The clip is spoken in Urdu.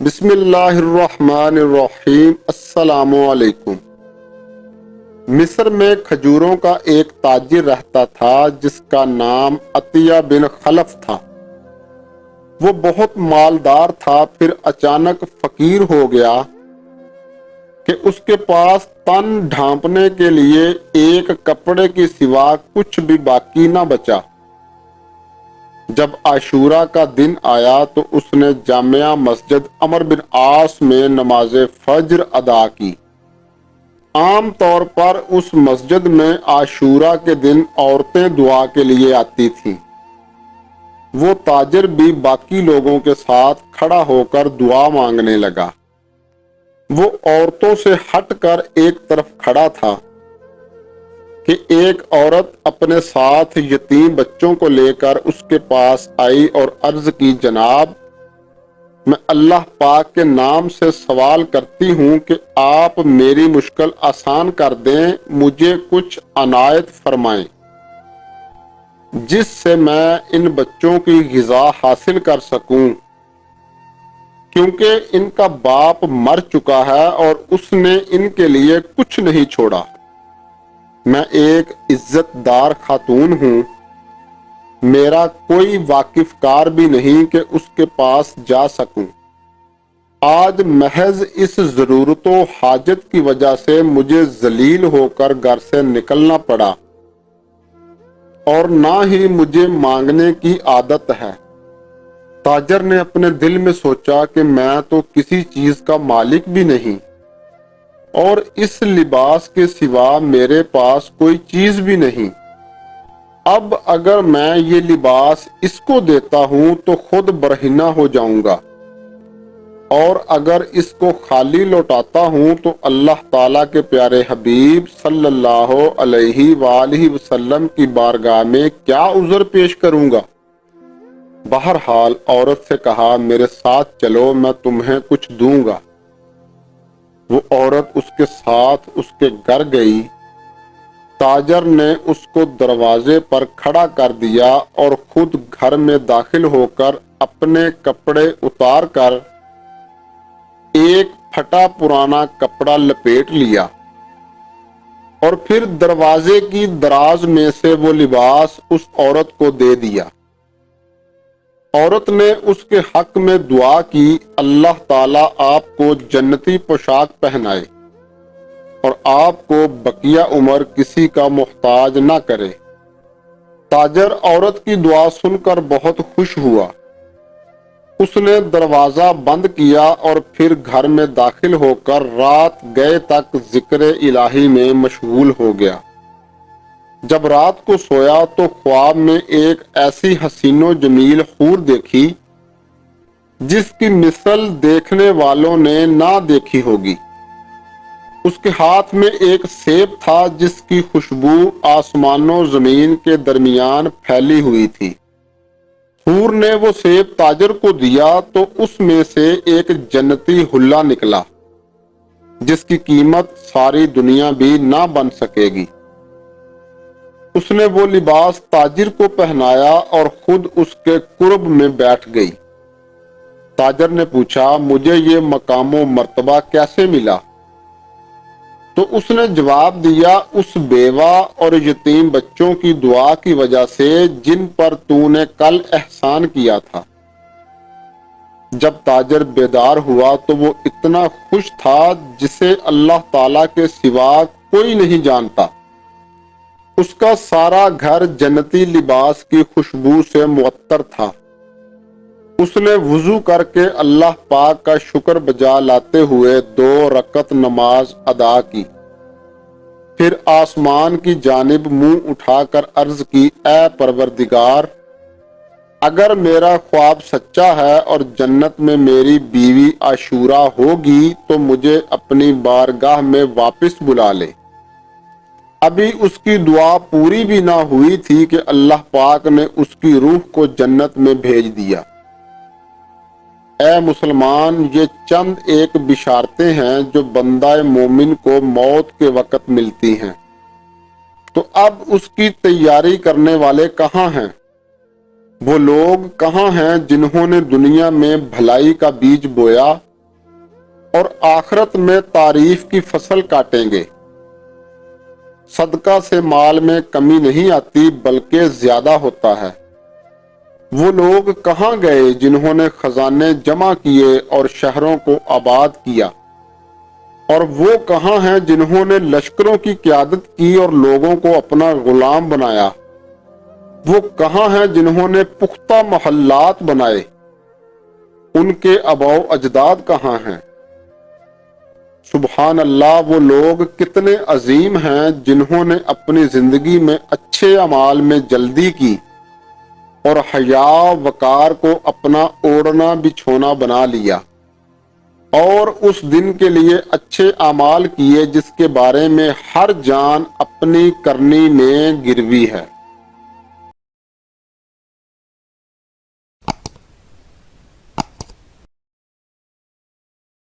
بسم اللہ الرحمن الرحیم۔ السلام علیکم۔ مصر میں کھجوروں کا ایک تاجر رہتا تھا جس کا نام عطیہ بن خلف تھا۔ وہ بہت مالدار تھا، پھر اچانک فقیر ہو گیا کہ اس کے پاس تن ڈھانپنے کے لیے ایک کپڑے کی سوا کچھ بھی باقی نہ بچا۔ جب عاشورہ کا دن آیا تو اس نے جامع مسجد عمرو بن عاص میں نماز فجر ادا کی۔ عام طور پر اس مسجد میں عاشورہ کے دن عورتیں دعا کے لیے آتی تھیں۔ وہ تاجر بھی باقی لوگوں کے ساتھ کھڑا ہو کر دعا مانگنے لگا۔ وہ عورتوں سے ہٹ کر ایک طرف کھڑا تھا کہ ایک عورت اپنے ساتھ یتیم بچوں کو لے کر اس کے پاس آئی اور عرض کی، جناب، میں اللہ پاک کے نام سے سوال کرتی ہوں کہ آپ میری مشکل آسان کر دیں، مجھے کچھ عنایت فرمائیں جس سے میں ان بچوں کی غذا حاصل کر سکوں، کیونکہ ان کا باپ مر چکا ہے اور اس نے ان کے لیے کچھ نہیں چھوڑا۔ میں ایک عزت دار خاتون ہوں، میرا کوئی واقف کار بھی نہیں کہ اس کے پاس جا سکوں۔ آج محض اس ضرورت و حاجت کی وجہ سے مجھے ذلیل ہو کر گھر سے نکلنا پڑا، اور نہ ہی مجھے مانگنے کی عادت ہے۔ تاجر نے اپنے دل میں سوچا کہ میں تو کسی چیز کا مالک بھی نہیں، اور اس لباس کے سوا میرے پاس کوئی چیز بھی نہیں۔ اب اگر میں یہ لباس اس کو دیتا ہوں تو خود برہنہ ہو جاؤں گا، اور اگر اس کو خالی لوٹاتا ہوں تو اللہ تعالیٰ کے پیارے حبیب صلی اللہ علیہ وآلہ وسلم کی بارگاہ میں کیا عذر پیش کروں گا؟ بہرحال عورت سے کہا، میرے ساتھ چلو، میں تمہیں کچھ دوں گا۔ وہ عورت اس کے ساتھ اس کے گھر گئی۔ تاجر نے اس کو دروازے پر کھڑا کر دیا اور خود گھر میں داخل ہو کر اپنے کپڑے اتار کر ایک پھٹا پرانا کپڑا لپیٹ لیا، اور پھر دروازے کی دراز میں سے وہ لباس اس عورت کو دے دیا۔ عورت نے اس کے حق میں دعا کی، اللہ تعالیٰ آپ کو جنتی پوشاک پہنائے اور آپ کو بقیہ عمر کسی کا محتاج نہ کرے۔ تاجر عورت کی دعا سن کر بہت خوش ہوا۔ اس نے دروازہ بند کیا اور پھر گھر میں داخل ہو کر رات گئے تک ذکر الہی میں مشغول ہو گیا۔ جب رات کو سویا تو خواب میں ایک ایسی حسین و جمیل حور دیکھی جس کی مثل دیکھنے والوں نے نہ دیکھی ہوگی۔ اس کے ہاتھ میں ایک سیب تھا جس کی خوشبو آسمان و زمین کے درمیان پھیلی ہوئی تھی۔ حور نے وہ سیب تاجر کو دیا تو اس میں سے ایک جنتی حلہ نکلا جس کی قیمت ساری دنیا بھی نہ بن سکے گی۔ اس نے وہ لباس تاجر کو پہنایا اور خود اس کے قرب میں بیٹھ گئی۔ تاجر نے پوچھا، مجھے یہ مقام و مرتبہ کیسے ملا؟ تو اس نے جواب دیا، اس بیوہ اور یتیم بچوں کی دعا کی وجہ سے جن پر تو نے کل احسان کیا تھا۔ جب تاجر بیدار ہوا تو وہ اتنا خوش تھا جسے اللہ تعالیٰ کے سوا کوئی نہیں جانتا۔ اس کا سارا گھر جنتی لباس کی خوشبو سے معطر تھا۔ اس نے وضو کر کے اللہ پاک کا شکر بجا لاتے ہوئے 2 رکعت نماز ادا کی، پھر آسمان کی جانب منہ اٹھا کر عرض کی، اے پروردگار، اگر میرا خواب سچا ہے اور جنت میں میری بیوی عاشورہ ہوگی تو مجھے اپنی بارگاہ میں واپس بلا لے۔ ابھی اس کی دعا پوری بھی نہ ہوئی تھی کہ اللہ پاک نے اس کی روح کو جنت میں بھیج دیا۔ اے مسلمان، یہ چند ایک بشارتیں ہیں جو بندہ مومن کو موت کے وقت ملتی ہیں، تو اب اس کی تیاری کرنے والے کہاں ہیں؟ وہ لوگ کہاں ہیں جنہوں نے دنیا میں بھلائی کا بیج بویا اور آخرت میں تعریف کی فصل کاٹیں گے۔ صدقہ سے مال میں کمی نہیں آتی بلکہ زیادہ ہوتا ہے۔ وہ لوگ کہاں گئے جنہوں نے خزانے جمع کیے اور شہروں کو آباد کیا؟ اور وہ کہاں ہیں جنہوں نے لشکروں کی قیادت کی اور لوگوں کو اپنا غلام بنایا؟ وہ کہاں ہیں جنہوں نے پختہ محلات بنائے؟ ان کے آباء و اجداد کہاں ہیں؟ سبحان اللہ، وہ لوگ کتنے عظیم ہیں جنہوں نے اپنی زندگی میں اچھے اعمال میں جلدی کی اور حیا وقار کو اپنا اوڑھنا بچھونا بنا لیا، اور اس دن کے لیے اچھے اعمال کیے جس کے بارے میں ہر جان اپنی کرنی میں گروی ہے۔